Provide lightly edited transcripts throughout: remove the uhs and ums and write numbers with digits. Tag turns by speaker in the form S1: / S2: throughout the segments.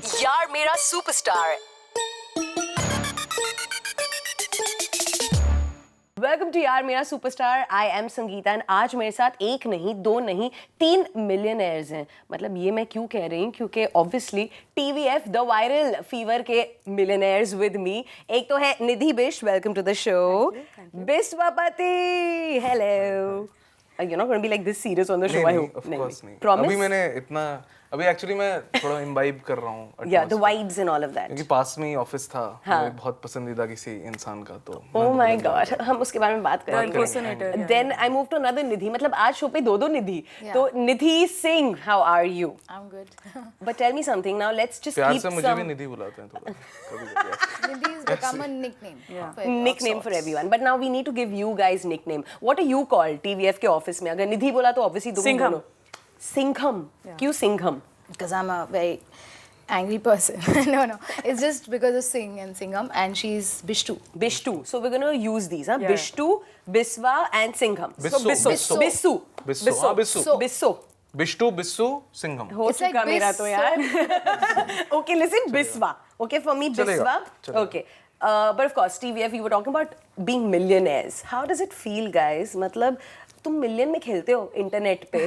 S1: यार मेरा superstar. Welcome to यार मेरा superstar. I am Sangeeta and आज मेरे साथ एक नहीं, दो नहीं, 3 मिलियनेयर्स हैं। मतलब ये मैं क्यों कह रही हूँ, क्योंकि obviously TVF The Viral Fever के मिलियनेयर्स विद मी। एक तो है Nidhi Bisht, welcome to the show. Biswapati, hello. You're not going to be like this serious on the show, I hope.
S2: Of course नहीं.
S1: Promise?
S2: अभी मैंने इतना एक्चुअली मैं थोड़ा इम्बाइब कर रहा हूँ
S1: Yeah, the vibes and all of that.
S2: क्योंकि पास में ही ऑफिस था मेरे बहुत पसंदीदा किसी इंसान का, तो
S1: Oh my God, हम उसके बारे में बात करेंगे। Then I moved to another निधि, मतलब आज शो पे दो निधि। तो निधि Singh, how are you?
S3: I'm good.
S1: But tell me something now. Let's just
S2: प्यार
S1: keep
S2: से मुझे भी
S1: some
S2: निधि बुलाते हैं थोड़ा कभी-कभी।
S3: Nidhi has become a nickname.
S1: nickname for everyone. But now we need to give you guys nickname. What are you called TVF के office में? अगर निधि बोला तो obviously तुम दोनों। सिंघम। क्यों Singham?
S3: Because I'm a very angry person. No. It's just because of Singh and Singham, and she's Bishtu.
S1: Bishtu. So we're gonna use these, huh? Bishtu, Biswa, and Singham.
S2: Bissu,
S1: So
S2: Bissu.
S1: Bissu.
S2: Bissu, हाँ, Bissu.
S3: So-
S1: Bissu.
S2: बिष्टू, Bissu, Singham.
S1: हो
S3: It's like
S1: चुका मेरा तो यार। Okay, listen, Biswa. Okay, for me,
S2: चलेगा,
S1: Biswa.
S2: चलेगा।
S1: Okay. But of course, TVF, we were talking about being millionaires. How does it feel, guys? मतलब तुम मिलियन में खेलते हो इंटरनेट पे।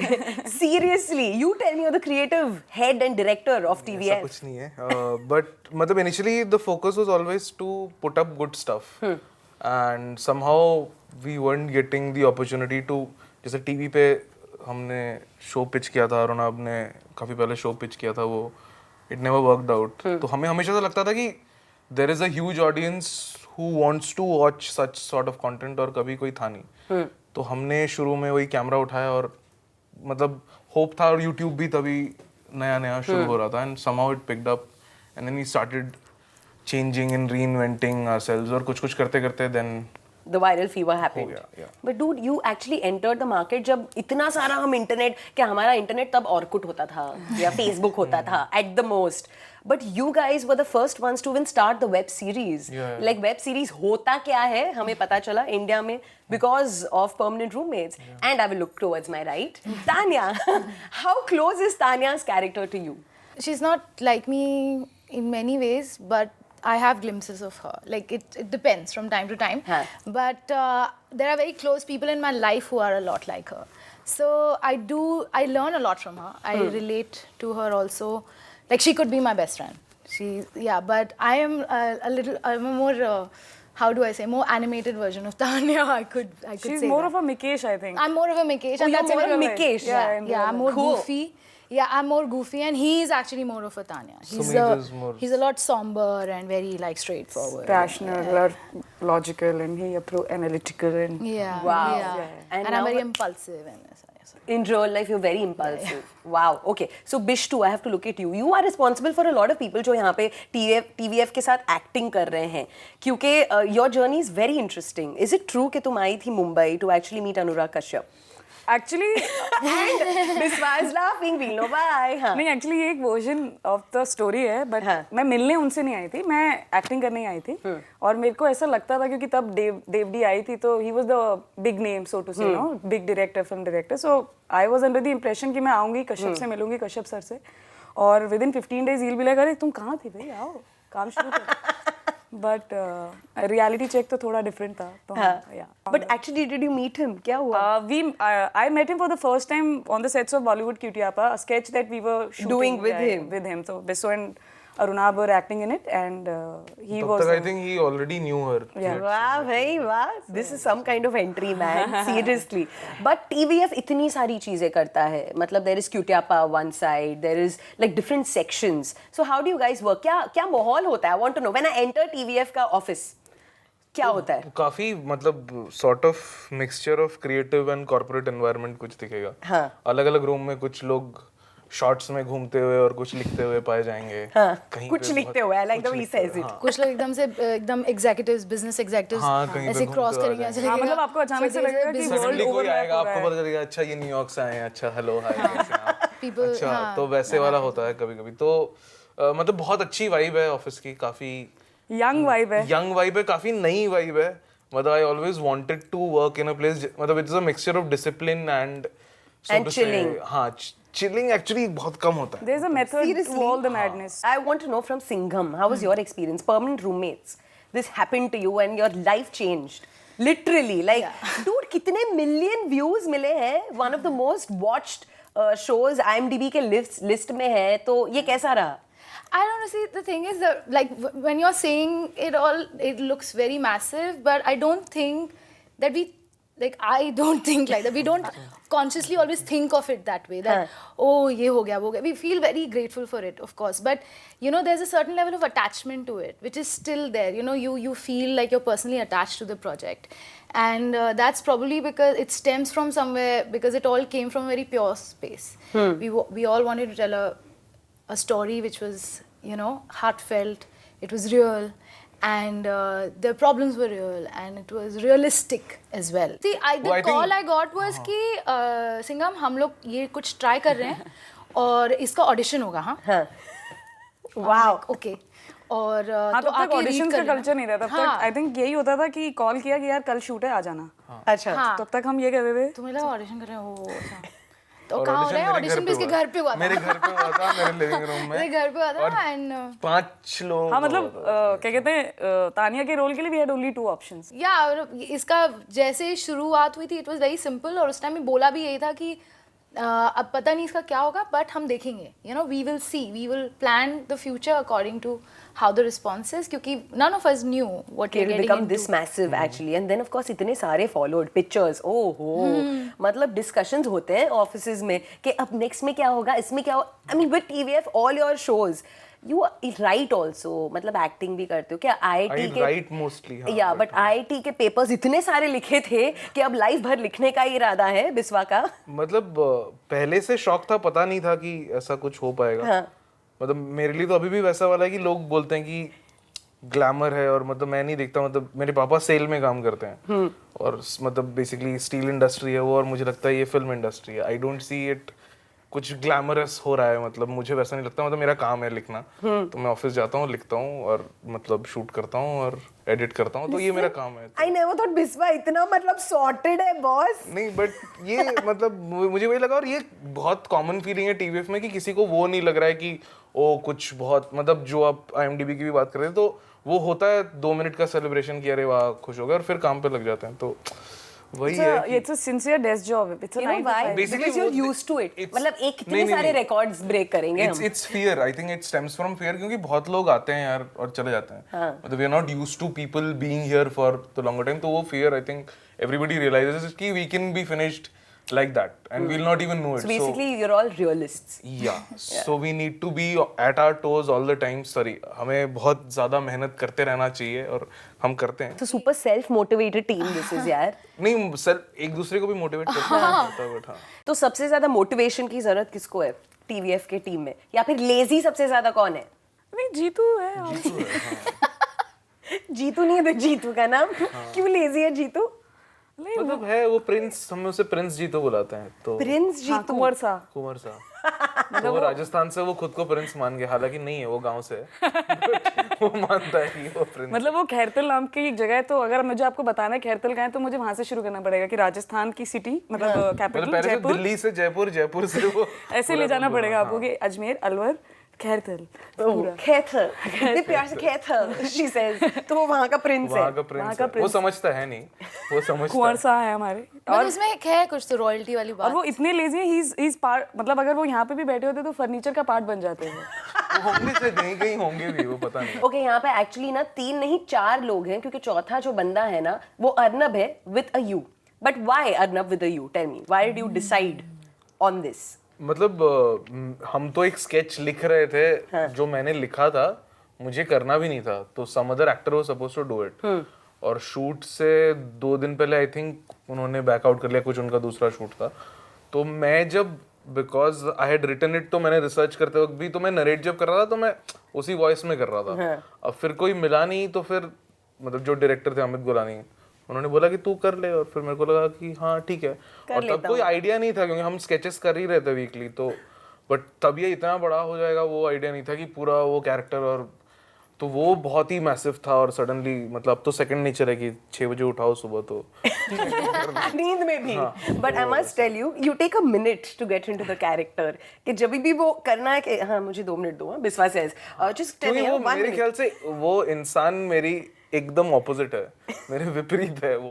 S1: Seriously, you tell me, you're the creative head and director of
S2: ऐसा
S1: TVF.
S2: कुछ नहीं है, but मतलब initially the focus was always to put up good stuff, and somehow we weren't getting the opportunity to, जैसे TV पे हमने show pitch किया था, अरुणाब ने काफी पहले शो पिच किया था, वो it never worked out. तो हमें हमेशा से लगता था कि there is a huge audience who wants to watch such sort of content, और कभी कोई था नहीं। तो हमने शुरू में वही कैमरा उठाया और मतलब होप था, और यूट्यूब भी तभी नया नया शुरू हो रहा था, and somehow it picked up, and then we started changing and reinventing ourselves, और कुछ करते करते then
S1: The viral fever happened.
S2: गया, yeah.
S1: But dude, you actually entered the market जब इतना सारा हम इंटरनेट, क्या हमारा इंटरनेट तब ऑर्कुट होता था या फेसबुक होता था at the most. But you guys were the first ones to even start the web series.
S2: Yeah.
S1: Like web series होता क्या है हमें पता चला इंडिया में because of Permanent Roommates. And I will look towards my right. Tanya, how close is Tanya's character to you?
S3: She's not like me in many ways, but I have glimpses of her. Like it depends from time to time.
S1: Huh.
S3: But there are very close people in my life who are a lot like her. So I learn a lot from her. I relate to her also. Like she could be my best friend. But I am I'm a more, how do I say, more animated version of Tanya. I could
S4: She's
S3: say
S4: more
S3: that.
S4: of a Mikesh, I think.
S3: I'm more of a Mikesh.
S1: Oh,
S3: and
S1: you're
S3: that's
S1: more
S3: in
S1: of
S3: real life.
S1: Mikesh.
S3: Yeah, I'm more
S1: Cool.
S3: goofy. Yeah, I'm more goofy, and he's actually more of a Tanya.
S2: Sumit is more-
S3: He's a lot somber and very like straightforward.
S4: Passionate, or logical, and he analytical, and
S3: Yeah.
S1: Wow.
S3: Yeah.
S1: And
S3: And I'm
S1: now-
S3: very impulsive and so.
S1: In real life, you're very impulsive. Wow. Okay. So Bishtu, I have to look at you. You are responsible for a lot of people जो यहाँ पे TVF के साथ acting कर रहे हैं. क्योंकि your journey is very interesting. Is it true कि तुम आई थी Mumbai to actually meet Anurag Kashyap?
S4: actually,
S1: And Biswa is laughing. We'll know why. हाँ.
S4: नहीं actually ये एक version of the story है, but
S1: हाँ.
S4: मैं मिलने उनसे नहीं आई थी, मैं acting करने ही आई थी, और मेरे को ऐसा लगता था क्योंकि तब देवडी आई थी, तो he was the big name, so to say, you know, big director, film director, so I was under the impression कि मैं आऊँगी कश्यप से मिलूँगी, कश्यप सर से, और within 15 days he'll be like, अरे तुम कहाँ थी भाई, आओ काम शुरू करो. But reality check तो थोड़ा different था, तो yeah.
S1: But actually, did you meet him? क्या हुआ?
S4: I met him for the first time on the sets of Bollywood Cutiapa, a sketch that we were shooting
S1: Doing with him.
S4: With him. So Bisso and Arunab were acting in it, and he
S2: तब
S4: was.
S2: तक I think he already knew her.
S4: Yeah.
S1: वाह भाई वाह. This is some kind of entry, man. Seriously. But TVF इतनी सारी चीजें करता है. मतलब there is Cutiapa one side, there is like different sections. So how do you guys work? क्या माहौल होता है? I want to know. When I enter TVF का office, क्या होता है?
S2: काफी मतलब sort of mixture of creative and corporate environment कुछ दिखेगा.
S1: हाँ.
S2: अलग-अलग रूम में कुछ लोग शॉर्ट्स में घूमते हुए और कुछ लिखते हुए पाए जाएंगे.
S1: हाँ.
S2: कहीं
S1: कुछ
S2: पे
S1: लिखते हुए. I like the way he says it.
S3: कुछ लोग एकदम executives, business executives
S2: हाँ, कहीं पे
S3: ऐसे
S2: घूमते
S3: cross
S2: हुए आ
S3: करेंगे, ऐसे
S4: हाँ,
S3: लगेगा.
S4: मतलब आपको अचानक
S3: So
S4: से
S3: there's a
S4: लगेगा कि
S3: business-
S4: world
S2: सडनली कोई
S4: overlap
S2: आएगा,
S4: हो रहा
S2: आपको
S4: है.
S2: पता चलेगा अच्छा ये न्यूयॉर्क से आए हैं, अच्छा हेलो हाय कैसे हैं आप?
S3: People-
S2: अच्छा
S3: हाँ,
S2: तो वैसे वाला होता है कभी-कभी. तो मतलब बहुत अच्छी वाइब है ऑफिस की, काफी
S4: Young vibe है.
S2: यंग वाइब है, काफी नई वाइब है. मतलब I always wanted to work in a place, मतलब it's a mixture of discipline and
S1: And chilling.
S2: हाँ, चिलिंग एक्चुअली बहुत कम होता है.
S4: There's a method
S1: Seriously?
S4: to all the madness.
S1: I want to know from Singham, how was your experience? Permanent roommates. This happened to you and your life changed. Literally, like, dude, कितने million views मिले हैं? One of the most watched shows IMDb के list में है, तो ये कैसा रहा?
S3: I don't know. See, the thing is that, like, when you're saying it all, it looks very massive, but I don't think that we, like, I don't think like that. We don't consciously always think of it that way. That, oh, ye ho gaya, wo gaya. We feel very grateful for it, of course. But, you know, there's a certain level of attachment to it, which is still there. You know, you feel like you're personally attached to the project. And that's probably because it stems from somewhere, because it all came from a very pure space. We all wanted to tell a story which was, you know, heartfelt, it was real, and the problems were real, and it was realistic as well. See, the call I got was कि सिंघम हम लोग ये कुछ try कर रहे हैं और इसका audition होगा, हाँ?
S1: Wow.
S3: Okay. और
S4: हाँ,
S3: तो
S4: तब तक ऑडिशन का कल्चर नहीं था. तब
S3: हाँ.
S4: तक आई थिंक यही होता था कि कॉल किया कि यार कल शूट है, आ जाना.
S1: अच्छा.
S3: हाँ.
S4: तब तक हम ये कहते थे.
S3: तुम्हें लगा ऑडिशन कर रहे हो, अच्छा. तो
S2: और
S3: कहाँ हो रहा है?
S2: मेरे
S3: ऑडिशन भी इसके घर पे हुआ था.
S2: मेरे घर पे हुआ था, मेरे लिविंग रूम में.
S3: मेरे घर पे हुआ था एंड
S2: 5 लोग.
S4: हाँ, मतलब क्या कहते हैं, तानिया के रोल के लिए वी हैड ओनली 2 ऑप्शंस.
S3: या इसका जैसे शुरुआत हुई थी, इट वाज वेरी सिंपल, और उस टाइम में बोला भी यही था कि अब पता नहीं इसका क्या होगा, बट हम देखेंगे, you know, we will see, we will plan the future according to how the response is, क्योंकि none of us knew what we
S1: It'll
S3: were getting
S1: become
S3: into.
S1: this massive actually, and then of course इतने सारे followed pictures. ओहो, मतलब discussions होते हैं offices में कि अब next में क्या होगा, इसमें क्या होगा. I mean with TVF all your shows you write also, मतलब acting भी करते हो क्या? IIT
S2: I
S1: के
S2: write mostly, हाँ,
S1: yeah, but IIT के papers इतने सारे लिखे थे कि अब लाइफ भर लिखने का ही इरादा है बिस्वा का.
S2: मतलब पहले से शौक था, पता नहीं था कि ऐसा कुछ हो पाएगा.
S1: हाँ.
S2: मतलब मेरे लिए तो अभी भी वैसा वाला है कि लोग बोलते हैं कि ग्लैमर है, और मतलब मैं नहीं देखता. मतलब मेरे पापा सेल में काम करते हैं और मतलब बेसिकली स्टील इंडस्ट्री है वो, और मुझे लगता है ये फिल्म इंडस्ट्री है. आई डोंट सी इट कुछ ग्लैमरस हो रहा है, मतलब मुझे वैसा नहीं लगता. मतलब मेरा काम है लिखना, तो मैं ऑफिस जाता हूँ, लिखता हूँ और मतलब शूट करता हूँ और एडिट करता हूँ, तो ये मेरा काम है.
S1: I never thought बिस्वा इतना मतलब sorted है बॉस.
S2: नहीं, बट ये मतलब मुझे वही लगा, और ये बहुत कॉमन फीलिंग है टीवीएफ में कि किसी को वो नहीं लग रहा है कि ओ कुछ बहुत, मतलब जो आप IMDb की भी बात कर रहे हैं, तो वो होता है 2 मिनट का सेलिब्रेशन कि अरे वाह खुश हो गए, और फिर काम पे लग जाते हैं. तो वही है.
S4: It's a sincere desk job. It's a
S1: You know
S4: 9 to
S1: why?
S4: 5.
S2: Basically
S1: Because you're
S2: वो-
S1: used to it.
S2: it's-
S1: मतलब एक कितने
S2: नहीं, नहीं,
S1: सारे
S2: नहीं.
S1: records break करेंगे हम.
S2: It's fear. I think it stems from fear, क्योंकि बहुत लोग आते हैं यार और चले जाते हैं. मतलब we are not used to people being here for the longer time. तो वो fear, I think everybody realizes कि we can be finished like that and we'll not even know it.
S1: So basically you're all realists.
S2: Yeah. So we need to be at our toes all the time. Sorry, हमें बहुत ज़्यादा मेहनत करते रहना चाहिए और हम करते हैं.
S1: So super self-motivated team this is यार.
S2: नहीं, सेल्फ एक दूसरे को भी मोटिवेट करते हैं, बट हाँ.
S1: तो सबसे ज्यादा मोटिवेशन की जरूरत किसको है TVF के टीम में, या फिर लेजी सबसे ज्यादा कौन है?
S4: नहीं, जीतू है.
S1: जीतू नहीं है तो जीतू का नाम क्यों लेजी है जीतू?
S2: मतलब है वो प्रिंस, हम उसे प्रिंस जी तो बुलाते हैं. तो
S1: प्रिंस
S4: हाँ,
S1: जीतू.
S4: कुंवर सा.
S2: कुंवर सा. तो वो राजस्थान से वो खुद को प्रिंस मान गया, हालांकि नहीं है, वो गांव से है. वो मानता है कि वो प्रिंस.
S4: मतलब वो खैरतल नाम की एक जगह है, तो अगर मुझे आपको बताना है खैरतल कहाँ है, तो मुझे वहां से शुरू करना पड़ेगा कि राजस्थान की सिटी, मतलब कैपिटल
S2: पहले से
S4: जयपुर,
S2: दिल्ली से जयपुर, जयपुर से वो
S4: ऐसे ले जाना पड़ेगा आपको कि अजमेर, अलवर, खैरतल.
S1: खैथल, इतने प्यार से खैथल she says. तो वो वहाँ का प्रिंस है.
S2: वहाँ का प्रिंस है. वो समझता है नहीं, वो समझता
S4: कुंवर
S2: है.
S4: सा है हमारे.
S3: और उसमें है कुछ तो रॉयल्टी वाली
S4: और
S3: बात.
S4: वो इतने लेजी हैं, ही इज पार्ट, मतलब अगर वो यहाँ पे भी बैठे होते तो फर्नीचर का पार्ट बन जाते हैं.
S2: वो होंगे से कहीं कहीं होंगे भी, वो पता नहीं.
S1: ओके, यहाँ पे एक्चुअली ना 3 नहीं 4 लोग हैं, क्योंकि चौथा जो बंदा है ना वो अर्नब है with a U. But why Arnab with a U? Tell me, why did you decide on this?
S2: मतलब हम तो एक स्केच लिख रहे थे, जो मैंने लिखा था मुझे करना भी नहीं था, तो some other actor was supposed to do it. और शूट से 2 दिन पहले आई थिंक उन्होंने बैकआउट कर लिया, कुछ उनका दूसरा शूट था. तो मैं जब, because I had written it, तो मैंने रिसर्च करते वक्त भी, तो मैं नरेट जब कर रहा था तो मैं उसी वॉइस में कर रहा था. अब फिर कोई मिला नहीं, तो फिर मतलब जो डायरेक्टर थे अमित गुलानी, उन्होंने बोला कि तू कर ले, और फिर मेरे को लगा कि हाँ ठीक है. और तब कोई आइडिया नहीं था, क्योंकि हम स्केचेस कर ही रहे थे वीकली, तो बट तब ये इतना बड़ा हो जाएगा वो आइडिया नहीं था कि पूरा वो कैरेक्टर. और तो वो बहुत ही मैसिव था और सडनली मतलब अब तो सेकंड नेचर है कि 6 बजे उठाओ सुबह तो
S1: नींद में भी but I must tell you you take a minute to get into the character कि जब भी वो करना है कि हाँ मुझे 2 मिनट दो हाँ बिस्वा सेज जस्ट टेल
S2: क्योंकि
S1: मी
S2: वो
S1: 1
S2: मेरे
S1: मिनट
S2: ख्याल से वो इंसान मेरी एकदम ऑपोजिट है, मेरे विपरीत है वो।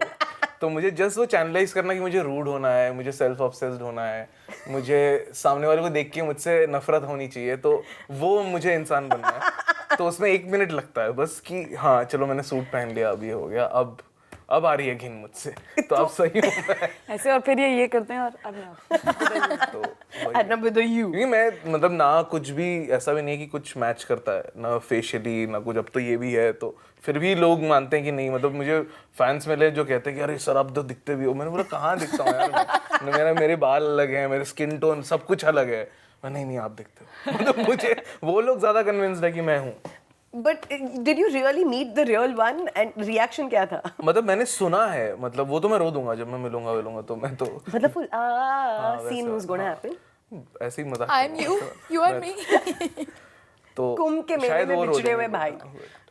S2: तो मुझे जस्ट वो चैनलाइज करना कि मुझे रूड होना है, मुझे सेल्फ ऑब्सेस्ड होना है, मुझे सामने वाले को देख के मुझसे नफरत होनी चाहिए, तो वो मुझे इंसान बनना है। तो उसमें 1 मिनट लगता है बस कि हाँ चलो मैंने सूट पहन लिया, अब ये हो गया, अब आ रही है घिन मुझसे, तो अब सही हूँ मैं।
S4: ऐसे और फिर ये करते हैं और अब
S2: तो
S1: Arnab with a U
S2: क्योंकि मैं मतलब ना कुछ भी ऐसा भी नहीं है कि कुछ मैच करता है ना फेशियली ना कुछ, अब तो ये भी है तो फिर भी लोग मानते हैं कि नहीं, मतलब मुझे फैंस मिले जो कहते हैं कि अरे सर आप तो दिखते भी हो। मैंने बोला कहाँ दिखता हूँ यार, मेरे बाल अलग हैं, मेरे स्किन टोन सब कुछ अलग है। नहीं आप दिखते हो। मतलब मुझे वो लोग ज्यादा कन्विंस्ड है कि मैं हूँ।
S1: but did you really meet the real one and reaction क्या था
S2: मतलब मैंने सुना है, मतलब वो तो मैं रो दूंगा जब मैं मिलूंगा तो मैं तो
S1: मतलब full
S2: वैसा,
S1: scene was gonna happen
S2: ऐसे ही मजाक
S3: I'm
S2: कर
S3: you,
S2: रहा था।
S3: you are me.
S2: तो
S1: कुंभ के मेले
S2: शायद
S1: में
S2: वो रो
S1: बिछड़े हुए
S2: देंगे।
S1: भाई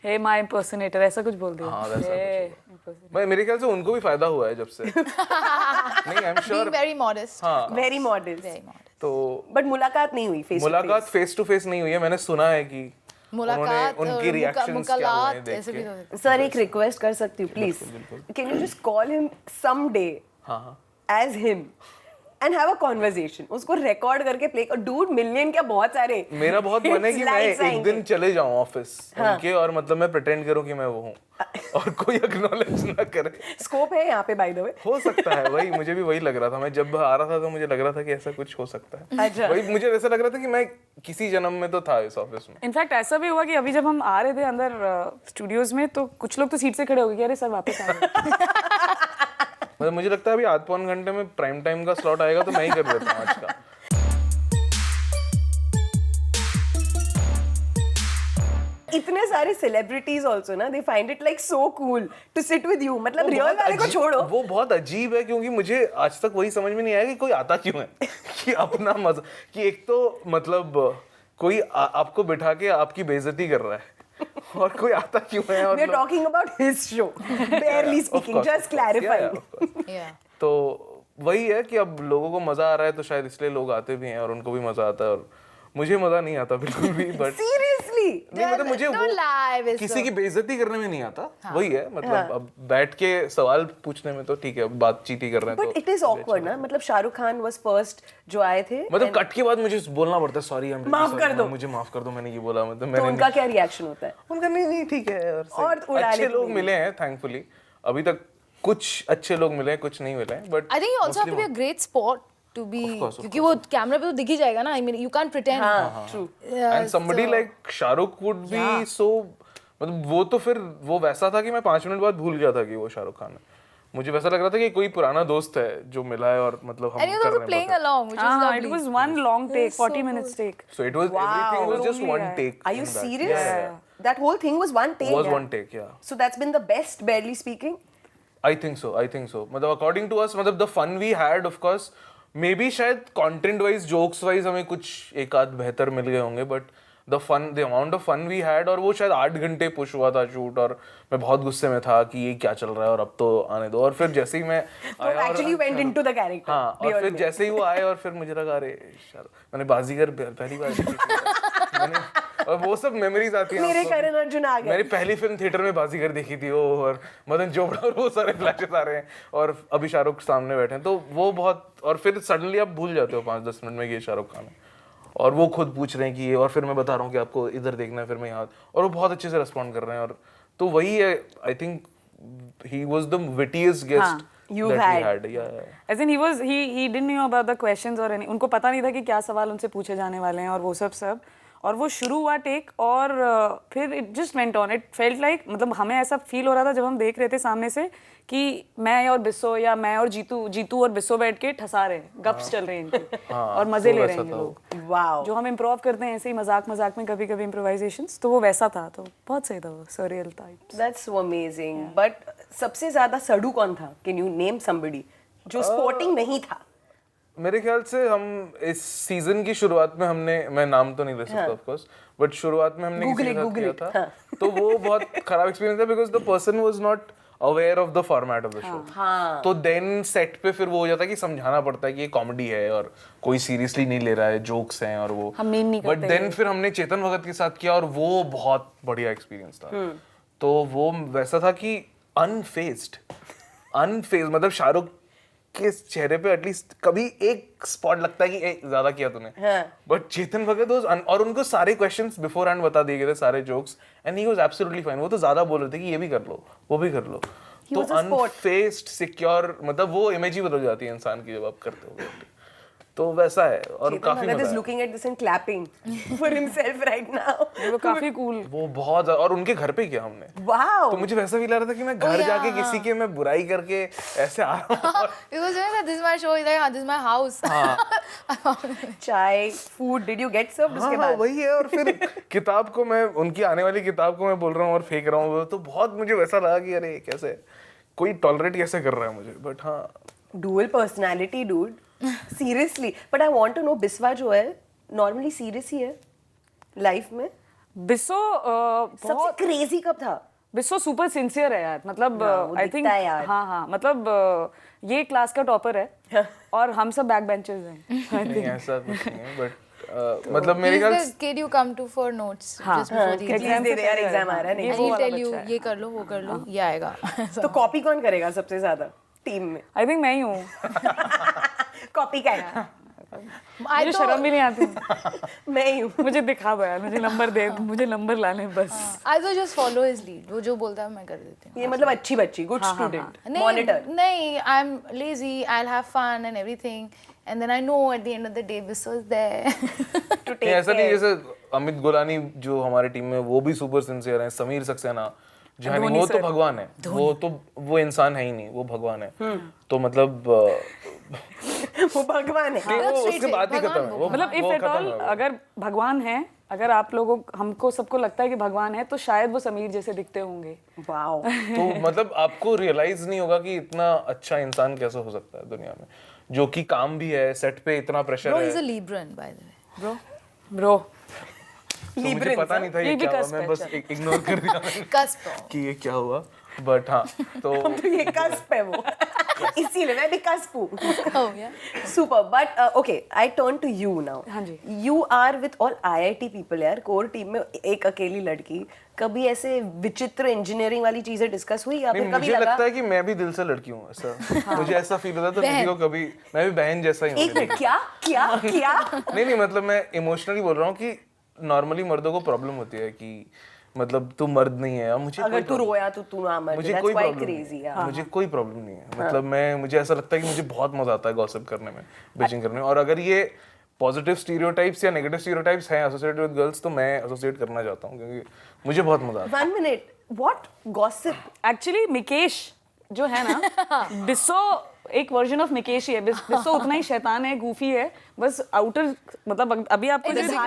S4: हे माय इम्पर्सनेटर ऐसा कुछ बोल दिया।
S2: हाँ, वैसा
S4: Hey,
S2: भाई मेरे ख्याल से उनको भी फायदा हुआ है जब से। नहीं I am
S3: Being
S2: sure.
S3: very modest.
S2: हाँ
S1: very modest
S3: Very modest.
S2: तो
S1: but मुलाकात नहीं हुई face to
S2: मुलाकात
S1: face
S2: फेस टू फेस नहीं हुई है, मैंने सुना है कि
S3: मुलाकात
S2: उन्होंने उनकी रिएक्शंस क्या हुए हैं
S3: मुकालात
S2: देख
S3: ऐसे भी
S2: के।
S3: होते
S1: सर एक रिक्वेस्ट कर सकती हूँ please can you just call him someday
S2: हाँ
S1: ask him and have a conversation, उसको रिकॉर्ड करके प्ले कर। डूड मिलियन क्या बहुत सारे
S2: मेरा बहुत मन है कि मैं
S1: likes
S2: एक
S1: आएंगे।
S2: दिन चले जाऊं ऑफिस उनके और मतलब मैं प्रिटेंड करूं कि मैं वो हूं और कोई एक्नॉलेज ना करे।
S1: स्कोप है यहाँ पे बाय द वे।
S2: हो सकता है, वही मुझे भी वही लग रहा था। मैं जब आ रहा था तो मुझे लग रहा था कि ऐसा कुछ हो सकता है।
S1: अच्छा।
S2: वही मुझे ऐसा लग रहा था कि मैं किसी जन्म में तो था इस ऑफिस में।
S4: इनफैक्ट ऐसा भी हुआ कि अभी जब हम आ रहे थे अंदर स्टूडियोज में तो कुछ लोग तो सीट से खड़े हो गए कि अरे सर वापस आ गए।
S2: मतलब मुझे लगता है अभी आध पौन घंटे में प्राइम टाइम का स्लॉट आएगा तो मैं ही कर देता हूँ आज का।
S1: इतने सारे सेलिब्रिटीज आल्सो ना they find it like so cool to sit with you, मतलब रियल वाले को छोड़ो।
S2: वो बहुत अजीब है क्योंकि मुझे आज तक वही समझ में नहीं आया कि कोई आता क्यों है कि अपना मजा कि एक तो मतलब कोई आपको बिठा के आपकी बेइज्जती कर रहा है और कोई आता क्यों है। और
S1: we are talking about his show barely speaking, just clarifying।
S3: Yeah.
S2: तो वही है कि अब लोगों को मजा आ रहा है तो शायद इसलिए लोग आते भी हैं और उनको भी मजा आता है और मुझे मजा नहीं आता बिल्कुल भी। बट
S1: सीरियसली
S2: नहीं मतलब मुझे
S3: Don't lie, Vishnu.
S2: किसी की बेइज्जती करने में नहीं आता। वही है मतलब अब बैठ के सवाल पूछने में तो ठीक है, बातचीत ही कर रहे हैं
S1: बट
S2: तो
S1: इट इज ऑकवर्ड ना, मतलब शाहरुख खान वाज फर्स्ट जो आए थे
S2: मतलब कट के बाद मुझे बोलना पड़ता है सॉरी
S1: माफ कर दो।
S2: मुझे माफ कर दो मैंने ये बोला। मतलब
S1: तो
S2: मैंने
S1: उनका क्या रिएक्शन होता है?
S2: उनका नहीं ठीक है और
S1: और
S2: सही।
S1: उड़ा
S2: अच्छे
S1: लेते
S2: लोग
S1: हैं।
S2: मिले हैं थैंकफुली, अभी तक कुछ अच्छे लोग मिले हैं कुछ नहीं मिले हैं but
S3: I think you also have to be a great sport to be क्योंकि वो कैमरा पे तो दिख ही जाएगा ना। I mean you can't pretend.
S1: हाँ true.
S2: And somebody like Shahrukh would be so मतलब वो तो फिर वो वैसा था कि मैं 5 मिनट बाद भूल गया था कि वो शाहरुख खान है। मुझे वैसा लग रहा था कि कोई पुराना दोस्त है जो मिला है और मतलब हम
S3: And you
S2: कर
S3: were
S2: रहे
S3: playing
S2: हैं।
S3: along, which is
S4: हाँ,
S3: lovely.
S4: it was one long take, 40 minutes take.
S2: So it was everything was just one take.
S1: Are you
S2: in that.
S1: serious?
S2: Yeah.
S1: That whole thing was one take.
S2: Was one take, yeah.
S1: So that's been the best, barely speaking.
S2: I think so. मतलब according to us मतलब the fun we had of course maybe शायद content wise jokes wise हमें कुछ एक आध बेहतर मिल गए होंगे but the amount of fun we had और वो शायद 8 घंटे पुश हुआ था शूट और मैं बहुत गुस्से में था कि ये क्या चल रहा है और अब तो आने दो। और फिर जैसे ही मैं
S1: So actually went into the character.
S2: हाँ और
S1: real
S2: फिर
S1: में।
S2: जैसे ही वो आए और फिर मुझे लगा अरे मैंने बाजीगर पहली बार देखी थी मैंने और वो सब मेमोरीज आती हैं
S1: मेरे
S2: आपको।
S1: करण अर्जुन आ गए।
S2: मेरी पहली फिल्म थिएटर में बाजीगर देखी थी वो और मदन चोपड़ा और वो सारे फ्लैशेस आ रहे हैं और अभी शाहरुख सामने बैठे हैं तो वो बहुत। और फिर सडनली आप भूल जाते हो 5-10 मिनट में कि ये शाहरुख खान है और वो खुद पूछ रहे हैं कि ये और फिर मैं बता रहा हूँ कि आपको इधर देखना है फिर मैं यहाँ और वो बहुत अच्छे से रेस्पॉन्ड कर रहे हैं और तो वही है I think he was the wittiest guest
S1: You've
S2: that we
S1: had.
S2: had. Yeah.
S4: As in he didn't know about the questions or any, उनको पता नहीं था कि क्या सवाल उनसे पूछे जाने वाले हैं और वो सब और वो शुरू हुआ टेक और फिर it just went on. It felt like मतलब हमें ऐसा फील हो रहा था जब हम देख रहे थे सामने से कि मैं और बिस्सो या मैं और जीतू और बिस्सो बैठ के ठसा रहे हैं, गप्स चल रहे हैं इनकी और मजे ले रहे हैं ये लोग।
S1: Wow.
S4: जो हम इम्प्रोव करते हैं ऐसे ही मजाक में कभी कभी इम्प्रोवाइजेशंस, तो वो वैसा था तो बहुत सही था वो surreal type.
S1: That's so amazing. But सबसे ज्यादा सड़ू कौन था? Can you name somebody जो स्पोर्टिंग नहीं था?
S2: मेरे ख्याल से हम इस सीजन की शुरुआत में हमने, मैं नाम तो नहीं ले सकता ऑफ कोर्स, बट शुरुआत में हमने किसी के साथ किया था, तो वो बहुत खराब एक्सपीरियंस था because the person was not aware of the format of the show. तो देन सेट पे फिर वो हो जाता है कि समझाना पड़ता है कि ये कॉमेडी है और कोई सीरियसली नहीं ले रहा है, जोक्स हैं और वो
S4: हम mean नहीं
S2: बट देन फिर हमने चेतन भगत के साथ किया और वो बहुत बढ़िया एक्सपीरियंस था। तो वो वैसा था कि अनफेज्ड मतलब शाहरुख के चेहरे पे एटलीस्ट कभी एक स्पॉट लगता है कि ज्यादा किया तूने, बट चेतन भगत और उनको सारे क्वेश्चंस बिफोर हैंड बता दिए गए थे, सारे jokes, and he was absolutely fine. वो तो ज्यादा बोल रहे थे कि ये भी कर लो, वो भी कर लो, तो अनफेज्ड सिक्योर, मतलब वो इमेज ही बदल जाती है इंसान की जब आप करते हो, तो वैसा है। और काफी मजा
S1: is looking at this and clapping for himself right now.
S4: वो काफी कूल,
S2: वो बहुत और उनके घर पे किया हमने,
S1: Wow.
S2: तो मुझे वैसा फील आ रहा था कि मैं घर जाके किसी के मैं बुराई करके ऐसे आ रहा हूँ।
S3: Because you know that this is my show, he's like, this is my house.
S1: Chai, food, did you get served उसके
S2: हाँ
S1: बाद?
S2: वही है। और फिर किताब को मैं, उनकी आने वाली किताब को मैं बोल रहा हूँ और फेंक रहा हूँ, तो बहुत मुझे वैसा लगा कि अरे कैसे कोई टॉलरेट कैसे कर रहा है मुझे, बट हाँ
S1: Dual personality, dude. Seriously. But I want to know, Biswa जो है normally serious ही है लाइफ में?
S4: बिस्सो
S1: सबसे क्रेजी कब था?
S4: बिस्सो सुपर सिंसियर है यार, मतलब
S1: वो
S4: आई थिंक
S1: दिखता है यार।
S4: हाँ मतलब ये क्लास का टॉपर है और हम सब बैक बेंचर्स हैं।
S2: नहीं ऐसा कुछ नहीं है, बट मतलब मेरे
S3: He's
S2: ख्याल
S3: the kid you come to for notes just before the
S1: Please
S3: exam.
S1: दे दे यार, एग्जाम आ रहा है
S4: ये
S1: नहीं।
S3: And
S4: वो
S3: he'll
S4: वाला
S3: tell you,
S4: बच्चा है।
S3: ये कर लो, वो कर लो, ये आएगा.
S1: तो कॉपी कौन करेगा सबसे ज्यादा टीम में?
S4: आई थिंक मैं ही हूँ,
S1: कॉपी का है।
S4: मुझे शर्म भी नहीं आती,
S1: मैं ही हूँ।
S4: मुझे दिखा दो यार, मुझे नंबर दे, मुझे नंबर लाने बस।
S3: I will just follow his lead. वो जो बोलता है मैं कर देती हूँ.
S1: ये मतलब अच्छी बच्ची, गुड स्टूडेंट, मॉनिटर।
S3: नहीं, I'm lazy. I'll have fun and everything, and then I know at the end of the day, Bisso is there to take
S2: नहीं ऐसा नहीं,
S3: care.
S2: जैसे अमित गोलानी जो हमारे टीम में वो भी सुपर सिंसियर हैं, समीर सक्सेना जहानी, वो तो भगवान है, वो इंसान है ही नहीं, वो भगवान है। तो मतलब
S1: वो भगवान है।
S2: नहीं, वो उसके बाद ही खत्म है वो,
S4: मतलब इफ
S2: वो
S4: एट
S2: खत्म
S4: ऑल
S2: है वो।
S4: अगर भगवान है, अगर आप लोगों हमको सबको लगता है कि भगवान है, तो शायद वो समीर जैसे दिखते होंगे।
S1: वाओ।
S2: तो मतलब आपको रियलाइज नहीं होगा कि इतना अच्छा इंसान कैसे हो सकता है दुनिया में, जो कि काम भी है, सेट पे इतना प्रेशर
S3: Bro,
S2: है।
S3: he's a Libran, by the way.
S4: Bro
S2: तो मुझे पता नहीं था ये
S4: ये भी
S2: क्या हुआ,
S4: कस्प
S2: मैं
S4: है,
S2: बस इग्नोर कर दिया मैंने
S3: Cusp.
S2: कि ये क्या हुआ, बट हाँ तो
S1: तो ये कस्प है वो। इसीलिए मैं भी कस्प हूँ।
S3: Oh yeah.
S1: Super, but okay, I turn to you now.
S4: हाँ जी।
S1: You are with all IIT people यार, कोर टीम में एक अकेली लड़की। कभी ऐसे विचित्र इंजीनियरिंग वाली चीजें डिस्कस हुई या
S2: नहीं,
S1: फिर कभी
S2: मुझे
S1: लगा?
S2: लगता है कि मैं भी दिल से लड़की हूँ, ऐसा मुझे ऐसा फील होता है, तो किसी को कभी मैं भी बहन जैसा ही हूँ।
S1: एक मिनट, क्या क्या क्या?
S2: नहीं मतलब मैं इमोशनली बोल रहा हूँ कि नॉर्मली मर्दों को प्रॉब्लम होती है कि मतलब तू मर्द नहीं है, और मुझे
S1: अगर
S2: कोई
S1: तू रोया तो तू ना मर,
S2: मुझे
S1: that's
S2: कोई
S1: quite
S2: प्रॉब्लम
S1: crazy
S2: नहीं
S1: यार।
S2: है, मुझे कोई प्रॉब्लम नहीं है। मतलब मुझे ऐसा लगता है कि मुझे बहुत मजा आता है गॉसिप करने में, बिचिंग करने में, और अगर ये पॉजिटिव स्टीरियोटाइप्स या नेगेटिव स्टीरियोटाइप्स हैं एसोसिएटेड विद गर्ल्स, तो मैं एसोसिएट करना चाहता हूँ क्योंकि मुझे बहुत मजा आता है।
S1: 1 minute, what gossip?
S4: Actually Mikesh जो है ना, बिस्सो एक वर्जन ऑफ मिकेश ही है। बिस्सो उतना ही शैतान है, गूफी है, बस आउटर मतलब अभी आपको जो दिख रहा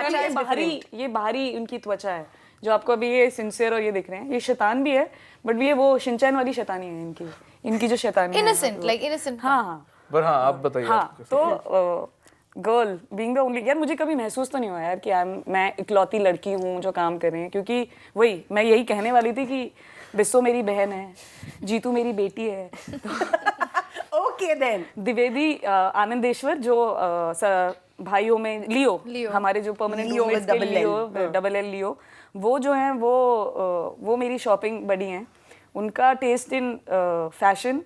S4: है ये बाहरी उनकी त्वचा है, जो आपको अभी ये सिंसियर और ये दिख रहे हैं, ये शैतान भी है, बट ये वो शिनचैन वाली शैतानी है इनकी जो शैतानी है।
S3: Innocent, like innocent.
S4: हाँ
S2: पर हाँ आप बताइए।
S4: हाँ, तो गर्ल बीइंग द ओनली, यार मुझे कभी महसूस तो नहीं हुआ यार कि मैं इकलौती लड़की हूँ जो काम कर रही है, क्योंकि वही मैं यही कहने वाली थी कि बिस्सो मेरी बहन है, जीतू मेरी बेटी है,
S1: Okay then.
S4: द्विवेदी आनंदेश्वर जो भाइयों में लियो हमारे जो परमानेंट
S1: Leo
S4: रूममेट्स
S1: with
S4: के
S1: double
S4: लियो, डबल एल लियो, वो जो हैं वो मेरी शॉपिंग बडी हैं। उनका टेस्ट इन फैशन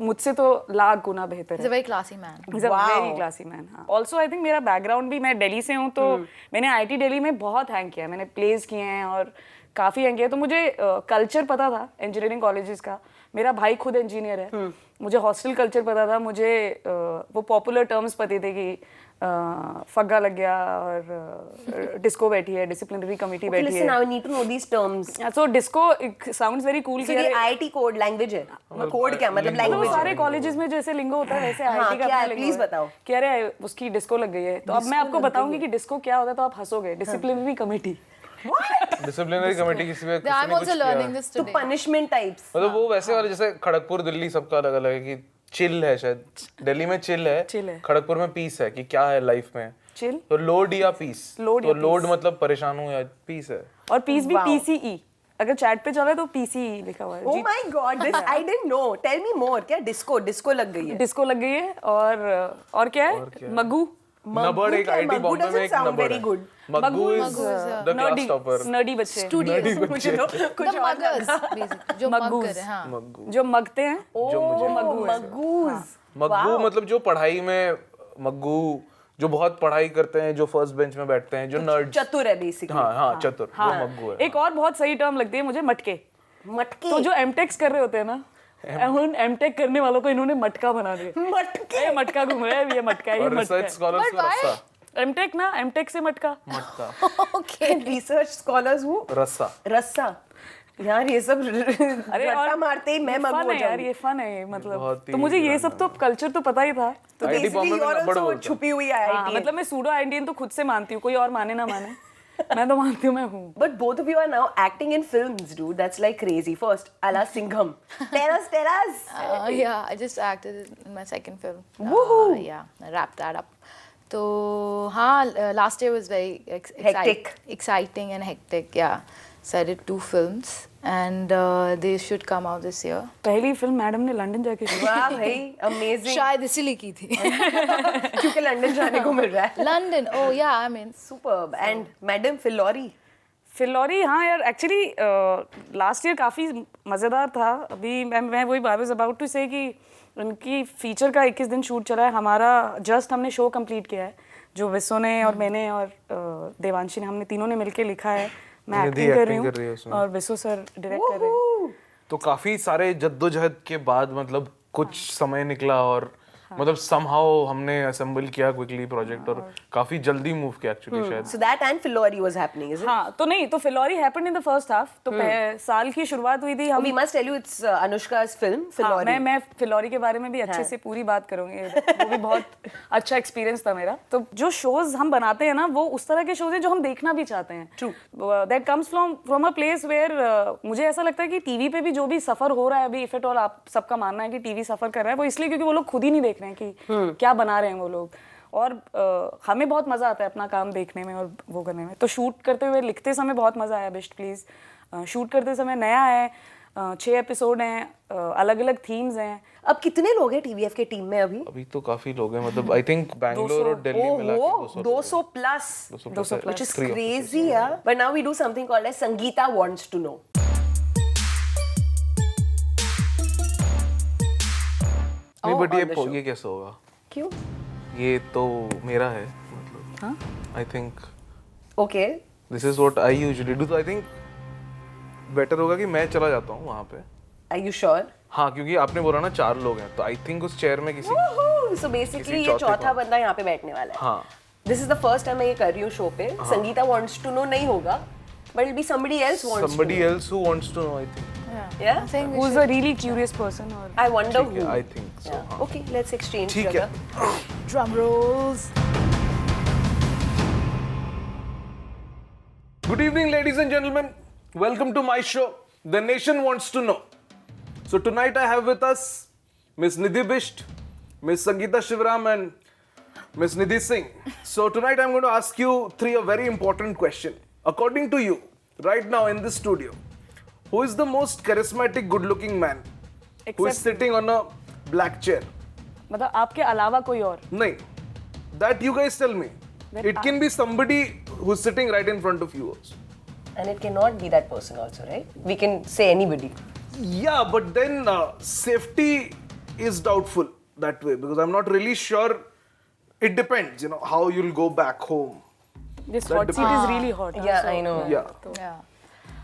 S4: मुझसे तो लाख गुना बेहतर
S3: He's a
S4: है।
S3: very classy man.
S4: He's a very classy man. हाँ. Also I think मेरा बैकग्राउंड भी, मैं दिल्ली से हूँ, तो मैंने आईटी दिल्ली में बहुत हैंग किया, मैंने प्लेस किए हैं और काफ़ी हैंग किया, तो मुझे कल्चर पता था इंजीनियरिंग कॉलेजेस का। मेरा भाई खुद इंजीनियर है, मुझे हॉस्टल कल्चर पता था, मुझे वो पॉपुलर टर्म्स पते थे कि फग्गा लग गया और डिस्को बैठी है, डिसिप्लिनरी कमिटी
S1: Okay,
S4: बैठी
S1: listen,
S4: है।
S1: I need to know these terms.
S4: So disco sounds very cool.
S1: So ये IIT कोड लैंग्वेज है? कोड क्या मतलब
S4: वो
S1: लैंग्वेज?
S4: सारे कॉलेजेस में जैसे लिंगो होता है वैसे
S1: हाँ,
S4: आईटी का
S1: क्या है?
S4: अपना लिंगो
S1: Please
S4: है।
S1: बताओ।
S4: कि अरे उसकी डिस्को लग गई है, तो अब मैं आपको बताऊंगी कि डिस्को क्या होता है, तो आप हंसोगे। डिसिप्लिनरी कमेटी,
S2: डिसिप्लिनरी कमेटी किसी पे
S3: I'm also learning this
S1: तो
S3: today.
S1: punishment types.
S2: मतलब वो वैसे वाले जैसे खड़गपुर दिल्ली सबका अलग अलग है कि चिल है शायद, दिल्ली में चिल
S4: Chill
S2: है,
S4: है।
S2: खड़गपुर में पीस है कि क्या है लाइफ में।
S4: चिल
S2: तो लोड या पीस,
S4: Load
S2: तो
S4: या
S2: लोड
S4: peace।
S2: मतलब परेशान हूँ या पीस है।
S4: और पीस भी
S1: Wow.
S4: PCE, अगर चैट पे चले तो PCE लिखा हुआ है।
S1: Oh my God, this I didn't know. Tell me more. क्या डिस्को लग गई है?
S4: डिस्को लग गई है और क्या है? मग्गू
S2: नबड़ एक
S1: क्या है?
S2: आईटी
S1: मग्गू
S2: बॉम्बे में
S1: doesn't
S2: एक
S1: sound
S2: नबड़
S1: very
S2: है।
S1: good.
S2: Maggu is the class topper.
S4: Nerdy बच्चे
S3: Studious.
S1: मुझे तो कुछ
S3: The
S1: और
S3: muggers,
S1: लगा।
S3: basically. जो
S4: Muggoos.
S3: mugger है, हाँ.
S4: जो मगते हैं
S1: वो
S4: मग्गू है।
S1: मग्गूज।
S2: मग्गू मतलब जो पढ़ाई में मग्गू, जो बहुत पढ़ाई करते हैं, जो फर्स्ट बेंच में बैठते हैं, जो नर्ड।
S1: चतुर है बेसिकली।
S2: हाँ चतुर, वो मग्गू है।
S4: एक और बहुत सही टर्म लगती है मुझे, मटके।
S1: मटके।
S4: तो जो एमटेक्स कर रहे होते हैं ना, उन एमटेक करने वालों को इन्होंने मटका बना दिया।
S1: मटके।
S4: ये मटका घूम रहा है, ये मटका, ये
S2: और रिसर्च
S4: मटका।
S2: स्कॉलर्स को रस्सा,
S4: एमटेक ना, एमटेक से मटका।
S2: मटका,
S1: Okay. रिसर्च स्कॉलर्स वो
S2: रस्सा।
S1: रस्सा। यार ये सब रट्टा
S4: और
S1: मारते ही मैं मग्गू
S4: फन
S1: हो
S4: है यार,
S1: जाऊंगी।
S4: ये फन है ये, मतलब
S2: बहुत ही
S4: तो मुझे ये
S2: पुराना
S4: सब तो कल्चर तो पता ही था।
S1: तो
S2: IT
S1: बेसिकली
S2: बॉम्बे
S1: यू
S2: में
S1: आर
S2: नब्बड़
S1: आल्सो
S2: बोलते हैं।
S1: छुपी हुई
S4: हाँ,
S1: आईआईटी।
S4: मतलब मैं सूडो आइडियन तो खुद से मानती हूँ, कोई और माने ना माने, मैं तो मानती हूँ मैं हूँ।
S1: But both of you are now acting in films, dude. That's like crazy. First, Ala Singham. Tell us.
S3: Yeah, I just acted in my second film.
S1: Woohoo!
S3: Yeah, I wrapped that up. So, हाँ, last year was very
S1: Hectic.
S3: exciting and hectic. Yeah, so I did 2 films, and they should come out this year.
S4: पहली film madam ने London जाके की।
S1: वाह भाई, amazing.
S3: शायद इसीलिए की थी.
S1: क्योंकि लंदन जाने को मिल रहा है.
S3: London, oh yeah, I mean.
S1: Superb. And Madam Filori.
S4: Phillauri, हाँ यार, एक्चुअली लास्ट ईयर काफ़ी मज़ेदार था। अभी मैं वही आई वाज अबाउट टू से कि उनकी फीचर का 21 दिन शूट चला है। हमारा जस्ट हमने शो कंप्लीट किया है, जो विसो ने और मैंने और देवांशी ने, हमने तीनों ने मिलके लिखा है। मैं
S2: निधि
S4: एक्टिंग कर रही
S2: acting कर रही है
S4: हूँ
S2: उसमें।
S4: और विसो सर डायरेक्ट कर रहे हैं।
S2: तो काफी सारे जद्दोजहद के बाद मतलब कुछ समय निकला और मतलब somehow हमने असेंबल किया क्विकली प्रोजेक्ट और काफी जल्दी मूव किया एक्चुअली शायद।
S1: So that and Filori was happening, is it?
S4: हाँ, तो नहीं, तो Phillauri happened in the first half. तो साल की शुरुआत हुई थी हम।
S1: We must tell you it's Anushka's film,
S4: हाँ,
S1: Filori.
S4: मैं फिलौरी के बारे में भी अच्छे से पूरी बात करूंगी। वो भी बहुत अच्छा एक्सपीरियंस था मेरा। तो जो शोज हम बनाते हैं ना, वो उस तरह के शोज हैं जो हम देखना भी चाहते हैं।
S1: True.
S4: That comes from a place where मुझे ऐसा लगता है कि टीवी पे भी जो भी सफर हो रहा है अभी, इफ एट ऑल आप सबका मानना है कि टीवी सफर कर रहा है, वो इसलिए क्योंकि वो लोग खुद ही नहीं देख रहे हैं कि क्या बना रहे हैं वो लोग। और हमें बहुत मजा आता है अपना काम देखने में और वो करने में। तो शूट करते हुए, लिखते समय बहुत मजा आया। बेस्ट प्लीज शूट करते समय नया है, 6 एपिसोड हैं, अलग अलग थीम्स हैं।
S1: अब कितने लोग हैं टीवीएफ के टीम में अभी?
S2: अभी तो काफी लोग हैं, मतलब आई थिंक बैंगलोर और दिल्ली मिला के
S1: 200 plus.
S2: 200
S1: Which is crazy, yeah. But now we do something called as Sangeeta Wants to Know.
S2: नहीं बट
S1: on the show.
S2: ये कैसे होगा?
S1: क्यों?
S2: ये तो मेरा है, मतलब I think
S1: Okay.
S2: This is what I usually do. तो आई थिंक बेटर होगा कि मैं चला जाता हूँ वहाँ पे।
S1: Are you sure?
S2: हाँ, क्योंकि आपने बोला ना 4 लोग हैं, तो आई थिंक उस चेयर में किसी
S1: Woohoo! So basically
S2: किसी
S1: ये
S2: चौथे
S1: चौथा
S2: को।
S1: बंदा यहाँ पे बैठने वाला है.
S2: हाँ
S1: This is the first time मैं ये कर रही हूँ शो पे. संगीता wants to know नहीं होगा, but it'll be somebody else wants
S2: somebody
S1: to know.
S2: else who wants to know, I think.
S1: Yeah?
S3: I think we
S4: Who's
S3: should
S4: a really curious person और
S1: I wonder
S2: ठीक है,
S1: who.
S2: I think so,
S1: Yeah.
S2: हाँ।
S1: Okay, let's exchange.
S2: ठीक है।
S1: जगह.
S3: drum rolls.
S2: Good evening, ladies and gentlemen. Welcome to my show, The Nation Wants to Know. So tonight I have with us Miss Nidhi Bisht, Miss Sangeeta Shivram, and Miss Nidhi Singh. So tonight I'm going to ask you 3 a very important question. According to you, right now in this studio, who is the most charismatic, good-looking man who is
S4: Except-
S2: sitting on a black chair?
S4: मतलब आपके अलावा कोई और?
S2: No, that you guys tell me. It can be somebody who's sitting right in front of you also.
S1: And it cannot be that person also, right? We can say anybody.
S2: Yeah, but then safety is doubtful that way because I'm not really sure. It depends, you know, how you'll go back home.
S4: This
S2: That
S4: hot seat is really hot.
S1: Yeah,
S4: so-
S1: I know.
S2: Yeah.
S3: Yeah.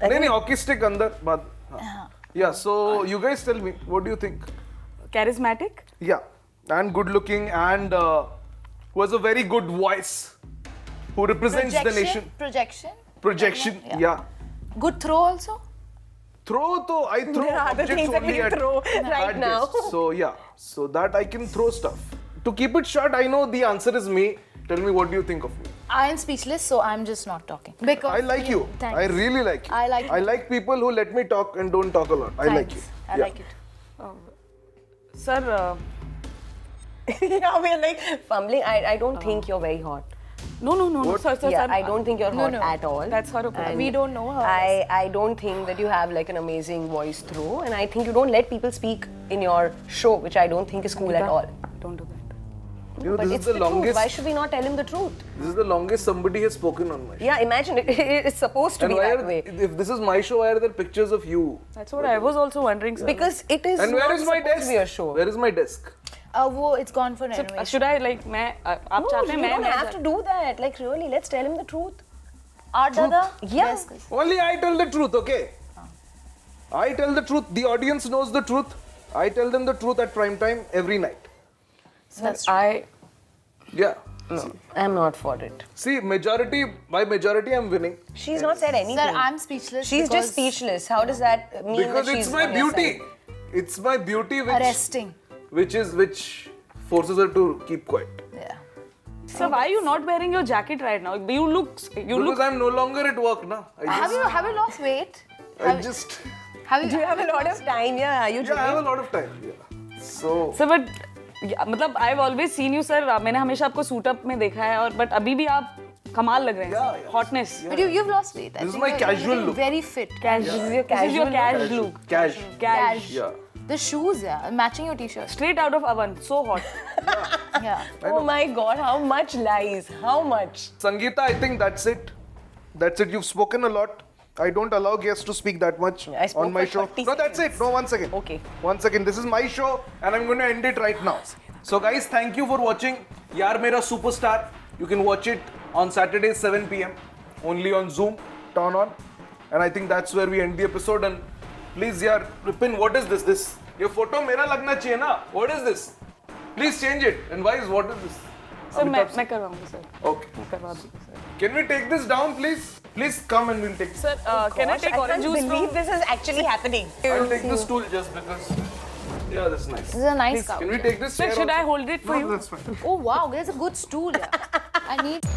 S2: नहीं hockey stick अंदर बाद. हाँ. Yeah, so you guys tell me, what do you think?
S4: Charismatic?
S2: Yeah, and good looking and who has a very good voice, who represents the nation. Projection, yeah.
S3: Good throw also.
S2: Throw तो I throw
S1: There are other
S2: objects
S1: things that
S2: only
S1: we
S2: at
S1: throw right
S2: at
S1: now.
S2: guests. So yeah, so that I can throw stuff. To keep it short, I know the answer is me. Tell me what do you think of me?
S3: I am speechless, so I'm just not talking. Because
S2: I like you.
S3: Thanks.
S2: I really like you.
S3: I like you.
S2: I like people who let me talk and don't talk a lot. I like you.
S3: I
S2: Yeah.
S3: like it.
S4: Sir,
S1: Yeah, we're like fumbling. I don't think you're very hot.
S4: No, sir,
S1: Yeah,
S4: sir.
S1: I don't think you're hot
S3: no.
S1: at all.
S4: That's her opinion.
S1: And
S3: We don't know her.
S1: I don't think that you have like an amazing voice through, and I think you don't let people speak in your show, which I don't think is cool at all.
S4: Don't do that.
S2: You know,
S1: But
S2: this
S1: it's
S2: is the
S1: the truth.
S2: longest.
S1: Why should we not tell him the truth?
S2: This is the longest somebody has spoken on my show.
S1: Yeah, imagine it's supposed to
S2: And
S1: be
S2: why
S1: that
S2: are,
S1: way.
S2: if this is my show, why are there pictures of you?
S4: That's what I was also wondering, sir.
S1: Because it is
S2: And where
S1: not
S2: is my
S1: supposed
S2: desk?
S1: to be a show.
S2: Where is my desk?
S3: वो it's gone for renovation.
S4: should I like मैं आप
S1: No,
S4: चाहते हैं
S1: you
S4: मैं
S1: don't have to do that. Like really, let's tell him the truth.
S3: Our dada.
S1: Yeah.
S2: Only I tell the truth, okay? I tell the truth. The audience knows the truth. I tell them the truth at prime time every night.
S4: I
S2: Yeah.
S1: No, I'm not for it.
S2: See, majority, by majority, I'm winning.
S1: She's not said anything.
S3: Sir, I'm speechless.
S1: She's just speechless. How does that mean
S2: Because
S1: that
S2: it's
S1: she's
S2: my
S1: on your
S2: beauty.
S1: side?
S2: It's my beauty
S3: arresting.
S2: which forces her to keep quiet.
S3: Yeah.
S4: sir, why are you not wearing your jacket right now? You look
S2: Because I'm no longer at work now.
S3: Have you lost weight?
S2: I just
S3: Have you?
S1: Do you have a lot of time? Yeah, are you
S2: yeah, I have
S1: doing?
S2: a lot of time. Yeah. So
S4: sir but मतलब I have always seen you sir मैंने हमेशा आपको suit up में देखा है और but अभी भी आप कमाल लग रहे
S2: Yeah,
S4: हैं
S2: yeah.
S4: Hotness
S3: But you've lost weight. I
S2: This is
S3: think
S2: my
S3: you're
S2: casual
S3: looking
S2: look.
S3: Very fit.
S1: This is your
S4: This is your
S1: casual.
S4: cash look.
S2: cash.
S4: Cash.
S2: Yeah.
S3: The shoes, yeah, matching your t-shirt.
S4: Straight out of oven. So hot.
S3: Yeah.
S1: Oh my God! How much lies? How much?
S2: Sangeeta, I think that's it. That's it. You've spoken a lot. I don't allow guests to speak that much
S1: I spoke
S2: on my
S1: for
S2: show.
S1: 30
S2: No, that's it. No, 1 second.
S1: Okay.
S2: 1 second. This is my show, and I'm going to end it right now. So, guys, thank you for watching Yaar Mera Superstar. You can watch it on Saturdays 7 p.m. only on Zoom. Turn on, and I think that's where we end the episode. And please, yaar, Ripin, what is this? Your photo mera lagna chahiye na. What is this? Please change it. And why is what is this?
S4: Sir
S2: Amitabh
S4: मैं करवाऊंगा sir
S2: Okay.
S4: मैं करवा दूंगा sir
S2: Can we take this down, please? Please come and we'll take.
S4: Sir can I take
S1: I
S4: orange
S1: can't
S4: juice
S1: believe this is actually happening.
S2: I'll take the stool just because. Yeah, that's nice.
S3: This is a nice couch.
S2: Can we take this
S4: sir
S2: chair
S4: should I
S2: also?
S4: hold it for
S2: No,
S4: you
S2: that's fine.
S3: Oh wow, there's a good stool. Yeah. I need.